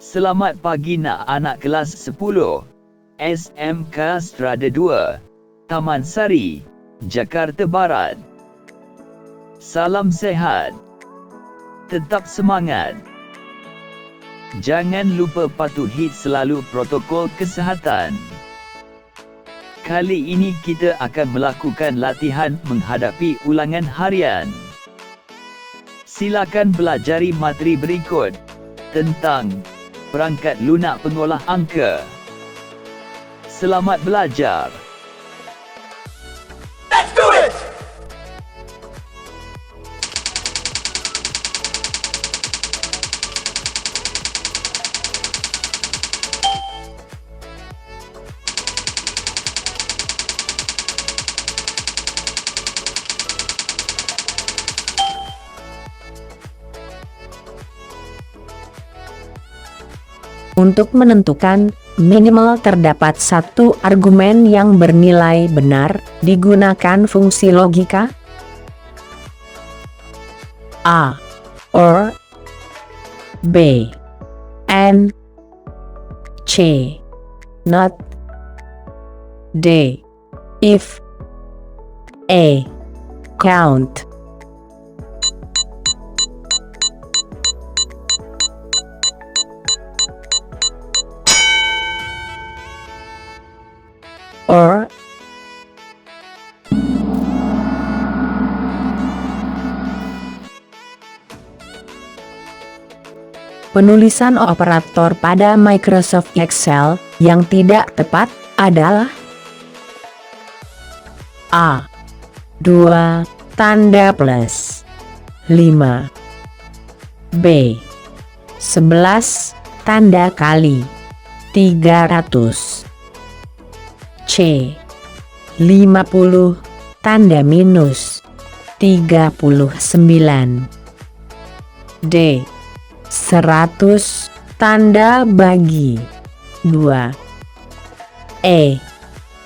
Selamat pagi nak anak kelas 10 SMK Strada 2 Taman Sari, Jakarta Barat. Salam sehat. Tetap semangat. Jangan lupa patuhi selalu protokol kesihatan. Kali ini kita akan melakukan latihan menghadapi ulangan harian. Silakan belajari materi berikut tentang perangkat lunak pengolah angka. Selamat belajar. Let's do it! Untuk menentukan minimal terdapat satu argumen yang bernilai benar, digunakan fungsi logika A, or, B, and C, not, D, if, A, count. Or penulisan operator pada Microsoft Excel yang tidak tepat adalah A, 2 tanda plus 5, B, 11 tanda kali 300, C, 50 tanda minus 39, D, 100 tanda bagi 2, E,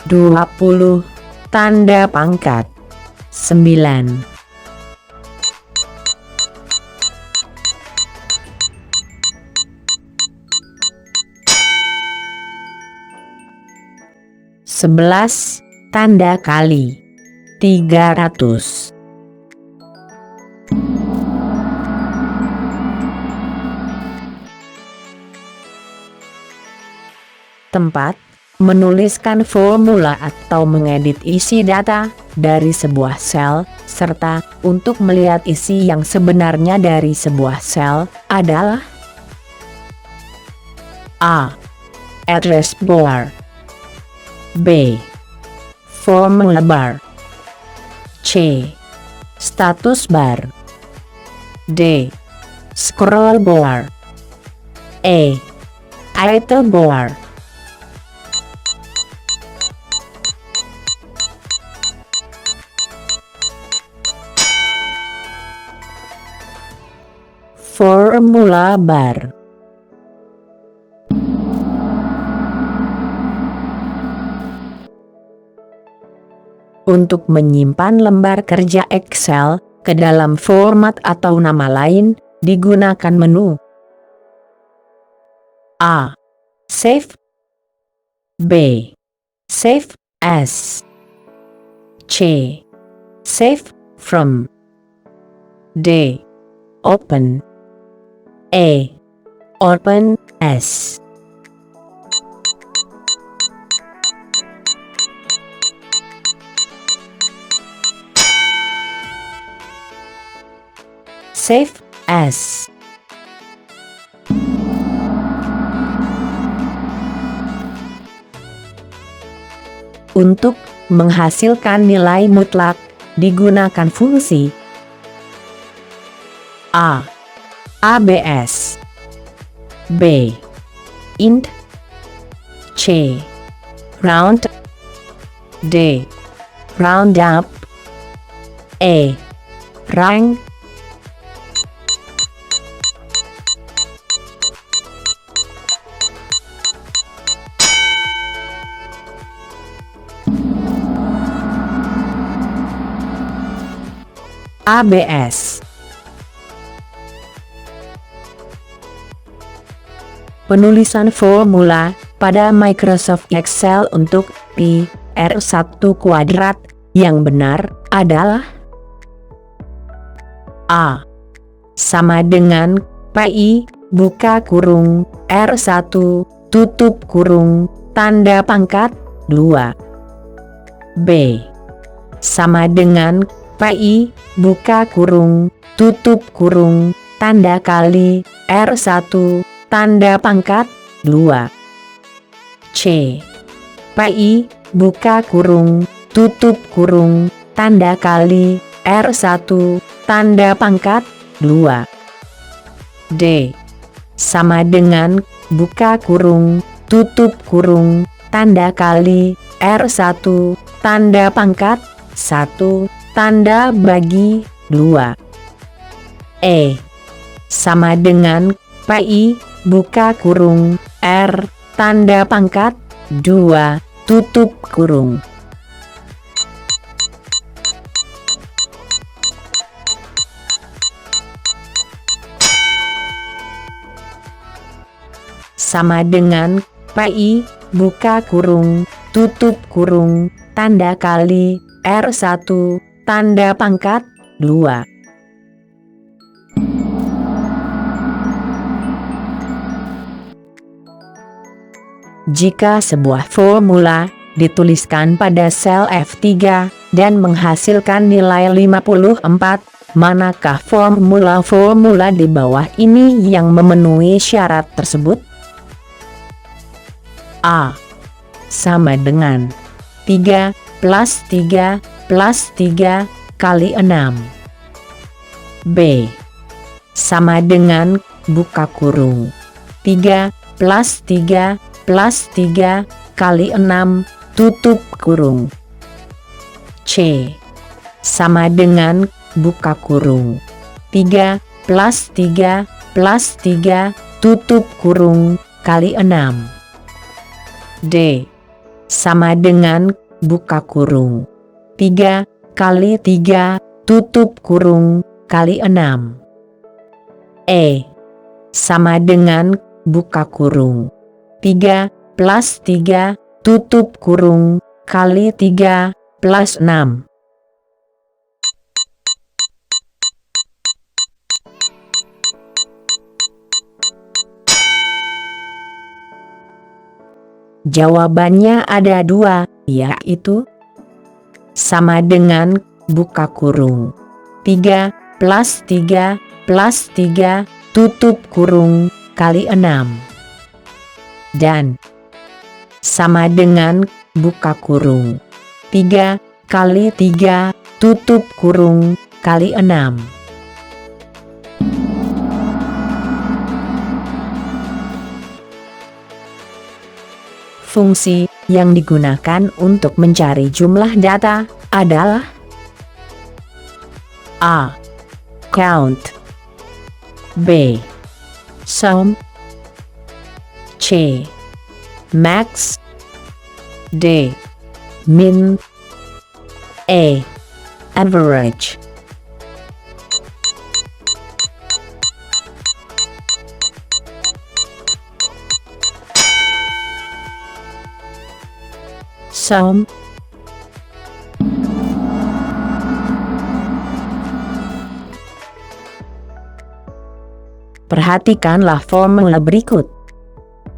20 tanda pangkat 9. Sebelas tanda kali 300. Tempat menuliskan formula atau mengedit isi data dari sebuah sel, serta untuk melihat isi yang sebenarnya dari sebuah sel adalah A, address bar, B, formula bar, C, status bar, D, scroll bar, E, title bar. Formula bar. Untuk menyimpan lembar kerja Excel ke dalam format atau nama lain, digunakan menu A, Save, B, Save As, C, Save From, D, Open, E, Open As. Save As. Untuk menghasilkan nilai mutlak, digunakan fungsi A, ABS, B, int, C, round, D, roundup, E, rank. ABS. Penulisan formula pada Microsoft Excel untuk pi R1 kuadrat yang benar adalah A. Sama dengan pi buka kurung R1 tutup kurung tanda pangkat 2. B. Sama dengan pi buka kurung tutup kurung tanda kali R1 tanda pangkat 2. C. Pi buka kurung tutup kurung tanda kali R1 tanda pangkat 2. D. Sama dengan buka kurung tutup kurung tanda kali R1 tanda pangkat 1 tanda bagi 2. E. Sama dengan pi buka kurung R tanda pangkat 2 tutup kurung. Sama dengan pi buka kurung tutup kurung tanda kali R1 tanda pangkat 2. Jika sebuah formula dituliskan pada sel F3 dan menghasilkan nilai 54, manakah formula-formula di bawah ini yang memenuhi syarat tersebut? A. Sama dengan 3 plus 3 plus 3 kali 6. B. Sama dengan buka kurung 3 plus 3 plus 3 kali 6 tutup kurung. C. Sama dengan buka kurung 3 plus 3 plus 3 tutup kurung kali 6. D. Sama dengan buka kurung 3 kali 3 tutup kurung kali 6. E. Sama dengan buka kurung 3 plus 3 tutup kurung kali 3 plus 6. Jawabannya ada 2, yaitu sama dengan buka kurung 3 plus 3 plus 3 tutup kurung kali 6. Dan sama dengan buka kurung 3 kali 3 tutup kurung kali 6. Fungsi yang digunakan untuk mencari jumlah data adalah A. Count, B. Sum, C. Max, D. Min, E. Average. Sum. Perhatikanlah formula berikut.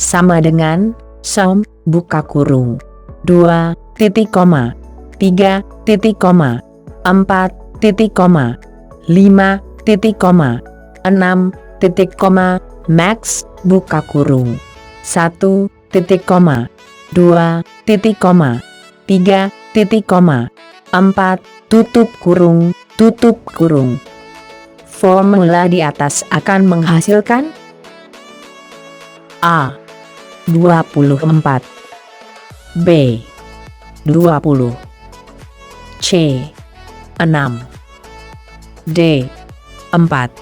Sama dengan sum buka kurung 2 titik koma 3 titik koma 4 titik koma 5 titik koma 6 titik koma max buka kurung 1 titik koma 2 titik koma 3 titik koma 4 tutup kurung. Formula di atas akan menghasilkan A. 24, B. 20, C. 6, D. 4,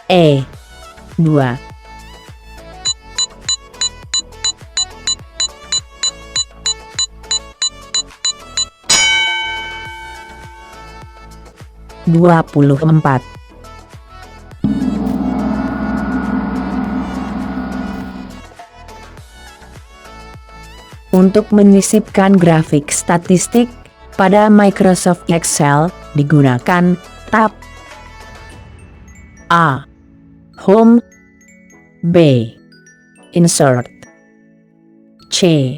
E. 2. Untuk menyisipkan grafik statistik pada Microsoft Excel digunakan tab A. Home. B. Insert. C.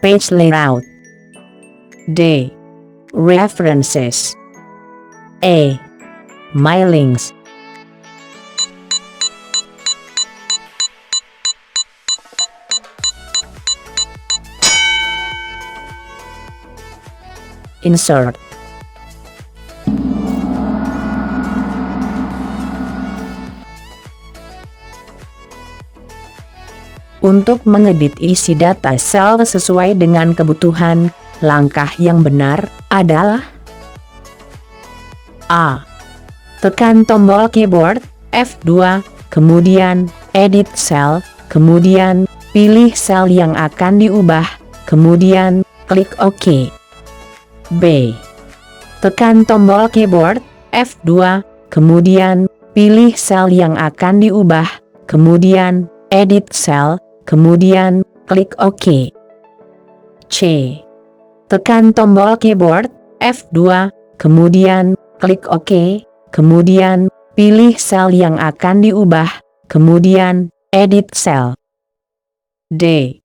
Page layout. D. References. E. My links. Insert. Untuk mengedit isi data sel sesuai dengan kebutuhan, langkah yang benar adalah A. Tekan tombol keyboard F2, kemudian edit cell, kemudian pilih sel yang akan diubah, kemudian klik OK. B. Tekan tombol keyboard F2, kemudian pilih sel yang akan diubah, kemudian edit cell, kemudian klik OK. C. Tekan tombol keyboard F2, kemudian klik OK, kemudian pilih sel yang akan diubah, kemudian edit cell. D.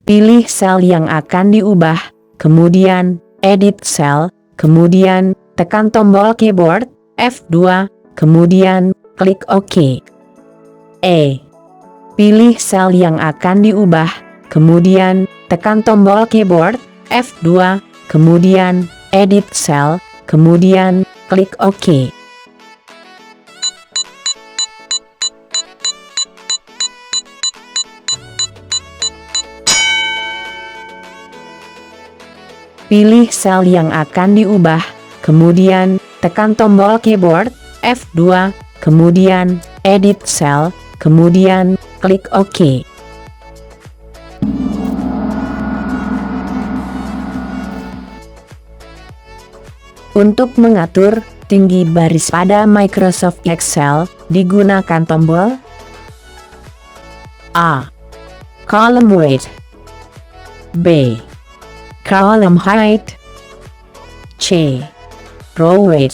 Pilih sel yang akan diubah, kemudian edit cell, kemudian tekan tombol keyboard F2, kemudian klik OK. E. Pilih sel yang akan diubah, kemudian tekan tombol keyboard F2, kemudian edit cell, kemudian klik OK. Pilih sel yang akan diubah, kemudian tekan tombol keyboard F2, kemudian edit cell, kemudian klik OK. Untuk mengatur tinggi baris pada Microsoft Excel, digunakan tombol A. Column weight. B. Column height. C. Row weight.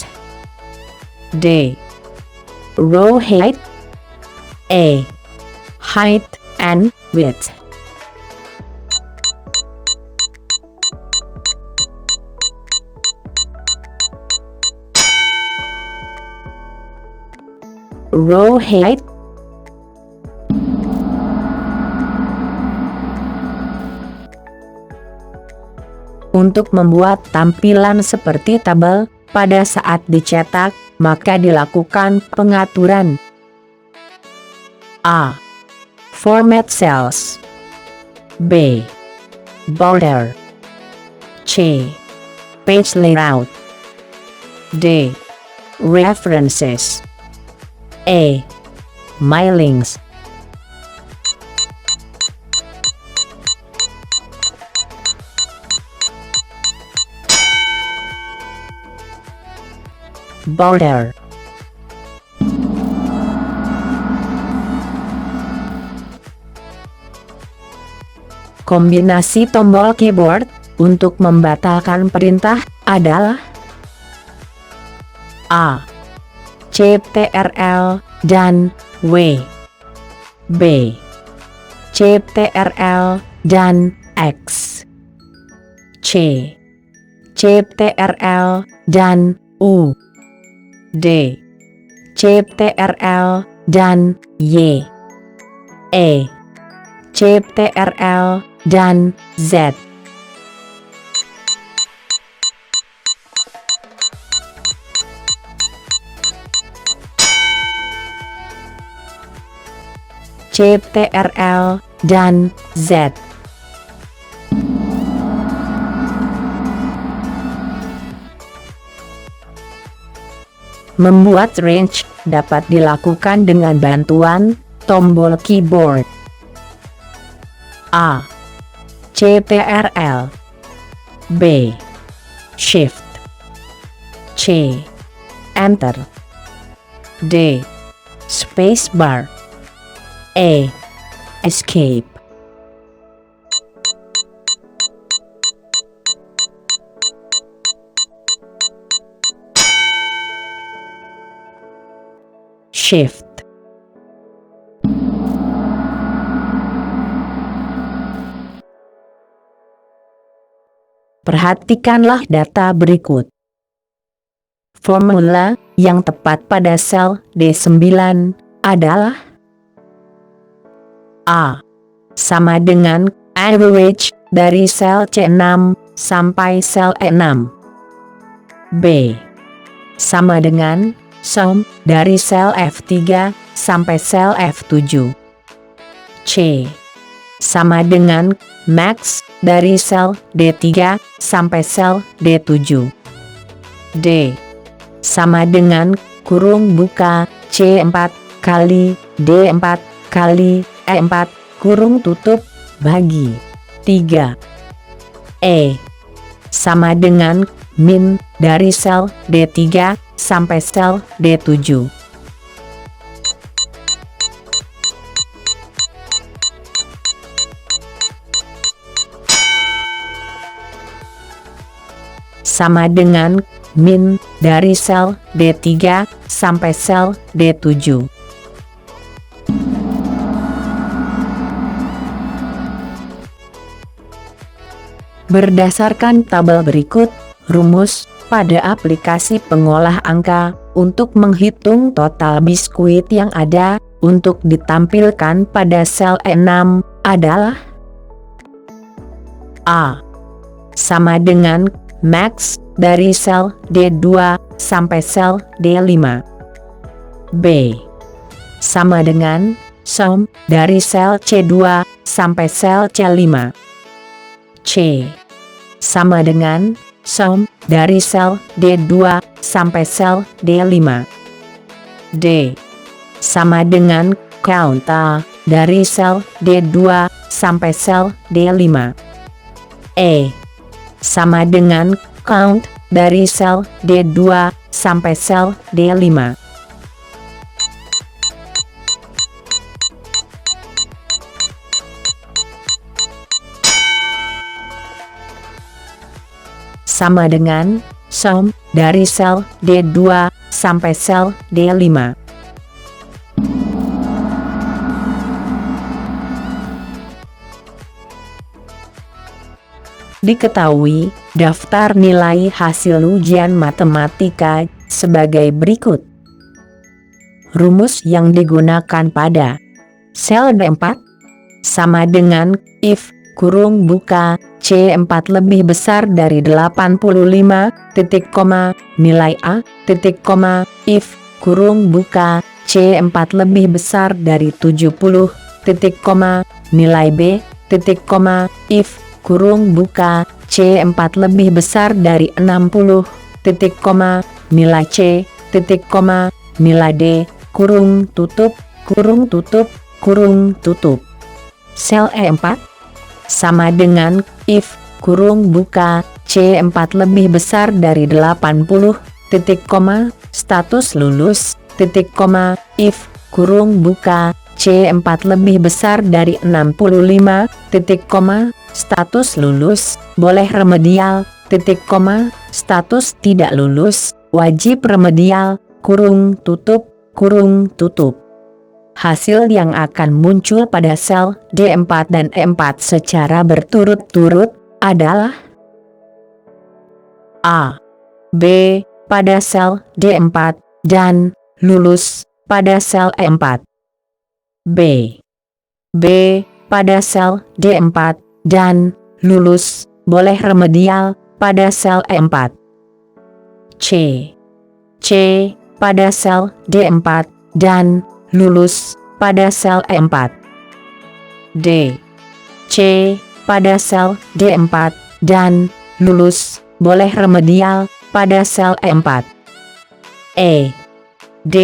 D. Row height. E. Height and width. Row height. Untuk membuat tampilan seperti tabel pada saat dicetak, maka dilakukan pengaturan. A. Format cells. B. Border. C. Page layout. D. References. E. My links. Border. Kombinasi tombol keyboard untuk membatalkan perintah adalah A. CTRL dan W. B. CTRL dan X. C. CTRL dan U. D. CTRL dan Y. E. CTRL dan Z. CTRL dan Z. Membuat range dapat dilakukan dengan bantuan tombol keyboard. A. CTRL. B. Shift. C. Enter. D. Spacebar. E. Escape. Shift. Perhatikanlah data berikut. Formula yang tepat pada sel D9 adalah A. Sama dengan average dari sel C6 sampai sel E6. B. Sama dengan sum dari sel F3 sampai sel F7. C. Sama dengan max dari sel D3 sampai sel D7. D. Sama dengan kurung buka C4 kali D4 kali E4 kurung tutup bagi 3. E. Sama dengan min dari sel D3 sampai sel D7. Sama dengan min dari sel D3 sampai sel D7. Berdasarkan tabel berikut, rumus pada aplikasi pengolah angka untuk menghitung total biskuit yang ada untuk ditampilkan pada sel E6 adalah A. Sama dengan max dari sel D2 sampai sel D5. B. Sama dengan sum dari sel C2 sampai sel C5. C. Sama dengan sum dari sel D2 sampai sel D5. D. Sama dengan count dari sel D2 sampai sel D5. E. Sama dengan count dari sel D2 sampai sel D5. Sama dengan sum dari sel D2 sampai sel D5. Diketahui daftar nilai hasil ujian matematika sebagai berikut. Rumus yang digunakan pada sel D4 sama dengan if kurung buka C4 lebih besar dari 85, titik koma, nilai A, titik koma, if kurung buka C4 lebih besar dari 70, titik koma, nilai B, titik koma, if kurung buka C4 lebih besar dari 60, titik koma, nilai C, titik koma, nilai D, kurung tutup, kurung tutup, kurung tutup. Sel E4 sama dengan if kurung buka C4 lebih besar dari 80, titik koma, status lulus, titik koma, if kurung buka C4 lebih besar dari 65, titik koma, status lulus, boleh remedial, titik koma, status tidak lulus, wajib remedial, kurung tutup, kurung tutup. Hasil yang akan muncul pada sel D4 dan E4 secara berturut-turut adalah A. B. Pada sel D4 dan lulus pada sel E4. B. B. Pada sel D4 dan lulus boleh remedial pada sel E4. C. C. Pada sel D4 dan lulus pada sel E4. D. C. Pada sel D4 dan lulus boleh remedial pada sel E4. E. D.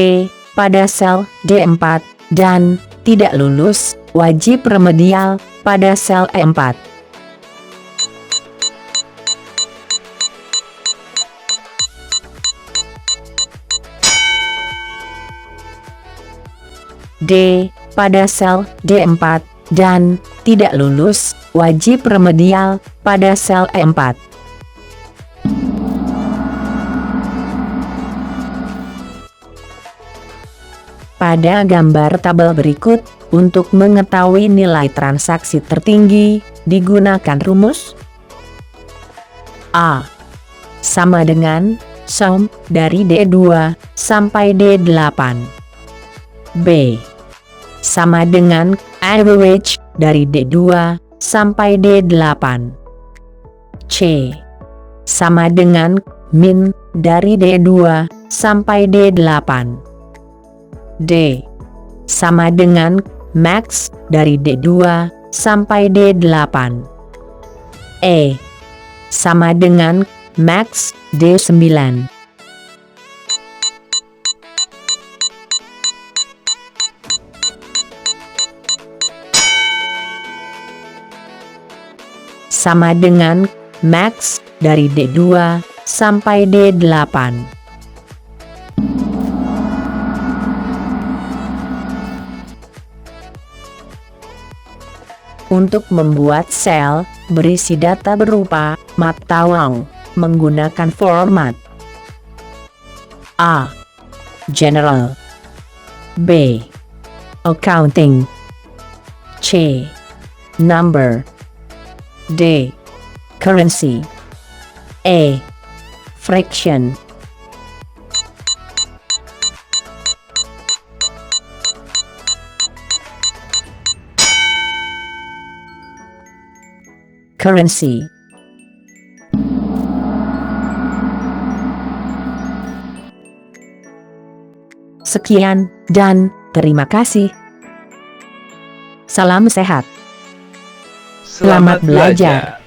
Pada sel D4 dan tidak lulus wajib remedial pada sel E4. D. Pada sel D4 dan tidak lulus wajib remedial pada sel E4. Pada gambar tabel berikut, untuk mengetahui nilai transaksi tertinggi, digunakan rumus A sama dengan sum dari D2 sampai D8. B sama dengan average dari D2 sampai D8. C sama dengan min dari D2 sampai D8. D sama dengan max dari D2 sampai D8. E sama dengan max D9. Sama dengan max dari D2 sampai D8. Untuk membuat sel berisi data berupa mata uang menggunakan format A. General. B. Accounting. C. Number. D. Currency. E. Fraction. Currency. Sekian dan terima kasih. Salam sehat. Selamat belajar.